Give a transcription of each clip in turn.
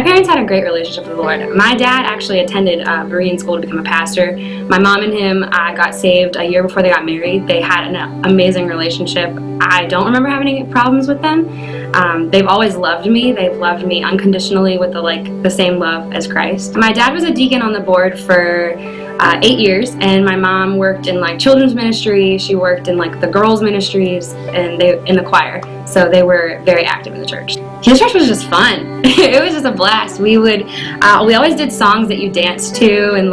My parents had a great relationship with the Lord. My dad actually attended Berean school to become a pastor. My mom and him got saved a year before they got married. They had an amazing relationship. I don't remember having any problems with them. They've always loved me. They've loved me unconditionally with the same love as Christ. My dad was a deacon on the board for 8 years, and my mom worked in children's ministry. She worked in the girls' ministries and in the choir. So they were very active in the church. Kids Church was just fun. It was just a blast. We always did songs that you danced to, and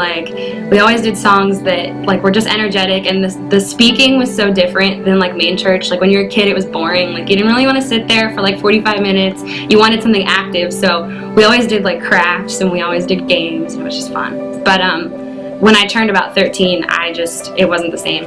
we always did songs that were just energetic, and the speaking was so different than main church. When you were a kid, it was boring. You didn't really want to sit there for 45 minutes. You wanted something active, so we always did crafts, and we always did games, and it was just fun. But when I turned about 13, it wasn't the same.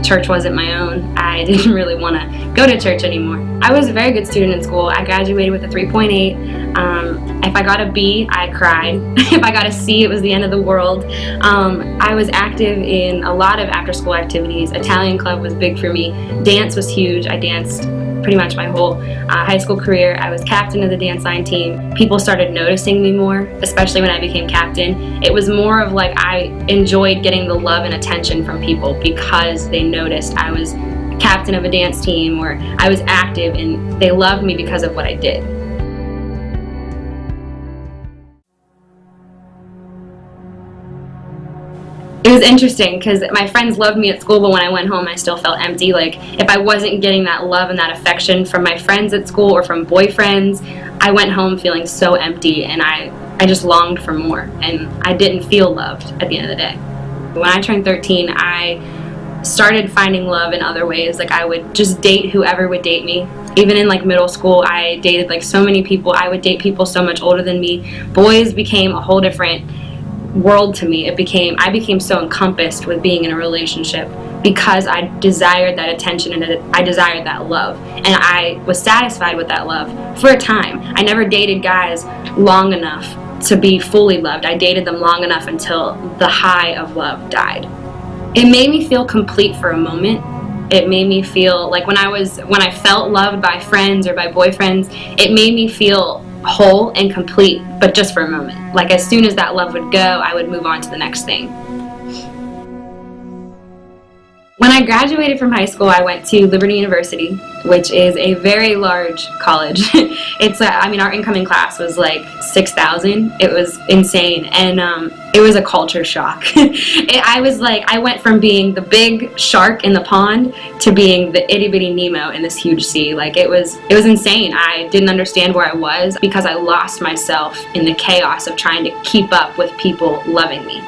Church wasn't my own. I didn't really want to go to church anymore. I was a very good student in school. I graduated with a 3.8. If I got a B, I cried. If I got a C, it was the end of the world. I was active in a lot of after-school activities. Italian club was big for me. Dance was huge. I danced pretty much my whole high school career. I was captain of the dance line team. People started noticing me more, especially when I became captain. It was more of I enjoyed getting the love and attention from people because they noticed I was captain of a dance team or I was active, and they loved me because of what I did. It was interesting because my friends loved me at school, but when I went home, I still felt empty. If I wasn't getting that love and that affection from my friends at school or from boyfriends, I went home feeling so empty, and I just longed for more, and I didn't feel loved at the end of the day. When I turned 13, I started finding love in other ways. I would just date whoever would date me. Even in middle school, I dated so many people. I would date people so much older than me. Boys became a whole different world to me. I became so encompassed with being in a relationship because I desired that attention and I desired that love, and I was satisfied with that love for a time. I never dated guys long enough to be fully loved. I dated them long enough until the high of love died. It made me feel complete for a moment. It made me feel when I felt loved by friends or by boyfriends, it made me feel whole and complete, but just for a moment. As soon as that love would go, I would move on to the next thing. When I graduated from high school, I went to Liberty University, which is a very large college. Our incoming class was 6,000. It was insane, and it was a culture shock. I went from being the big shark in the pond to being the itty bitty Nemo in this huge sea. It was insane. I didn't understand where I was because I lost myself in the chaos of trying to keep up with people loving me.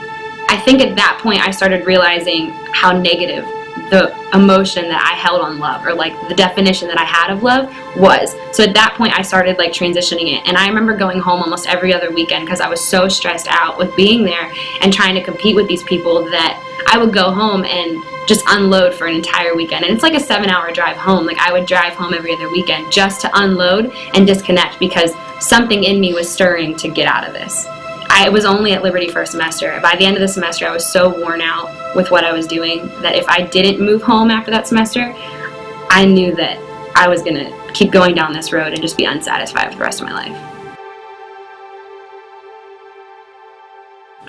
I think at that point I started realizing how negative the emotion that I held on love, or the definition that I had of love was. So at that point I started transitioning it, and I remember going home almost every other weekend because I was so stressed out with being there and trying to compete with these people that I would go home and just unload for an entire weekend. And it's a 7-hour drive home. I would drive home every other weekend just to unload and disconnect because something in me was stirring to get out of this. I was only at Liberty for a semester. By the end of the semester, I was so worn out with what I was doing that if I didn't move home after that semester, I knew that I was going to keep going down this road and just be unsatisfied with the rest of my life.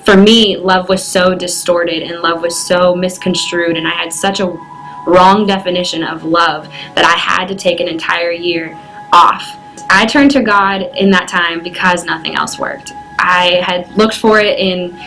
For me, love was so distorted and love was so misconstrued, and I had such a wrong definition of love that I had to take an entire year off. I turned to God in that time because nothing else worked. I had looked for it in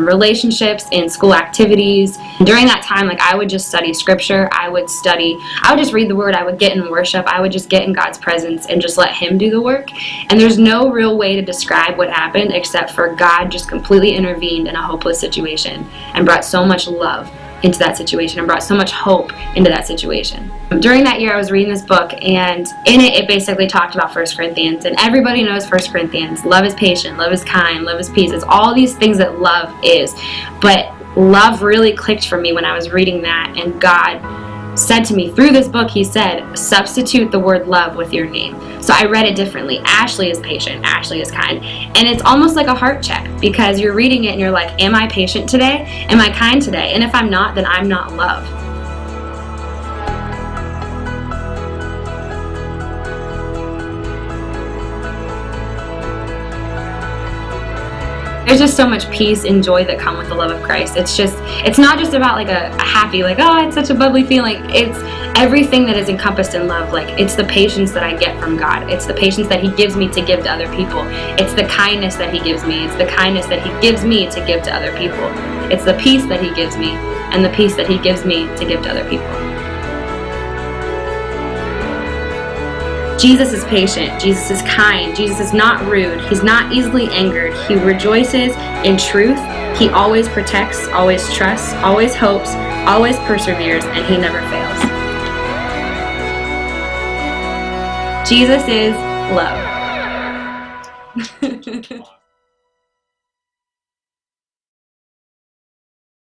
relationships, in school activities. During that time, I would just study scripture. I would just read the word. I would get in worship. I would just get in God's presence and just let Him do the work. And there's no real way to describe what happened except for God just completely intervened in a hopeless situation and brought so much love into that situation and brought so much hope into that situation. During that year, I was reading this book, and in it basically talked about 1 Corinthians, and everybody knows 1 Corinthians. Love is patient, love is kind, love is peace. It's all these things that love is. But love really clicked for me when I was reading that, and God said to me through this book, He said, substitute the word love with your name. So I read it differently. Ashley is patient, Ashley is kind. And it's almost like a heart check because you're reading it and you're like, am I patient today? Am I kind today? And if I'm not, then I'm not love. There's just so much peace and joy that come with the love of Christ. It's not just about like a happy, like, oh, it's such a bubbly feeling. It's everything that is encompassed in love. Like, it's the patience that I get from God. It's the patience that He gives me to give to other people. It's the kindness that He gives me. It's the kindness that He gives me to give to other people. It's the peace that He gives me, and the peace that He gives me to give to other people. Jesus is patient. Jesus is kind. Jesus is not rude. He's not easily angered. He rejoices in truth. He always protects, always trusts, always hopes, always perseveres, and He never fails. Jesus is love.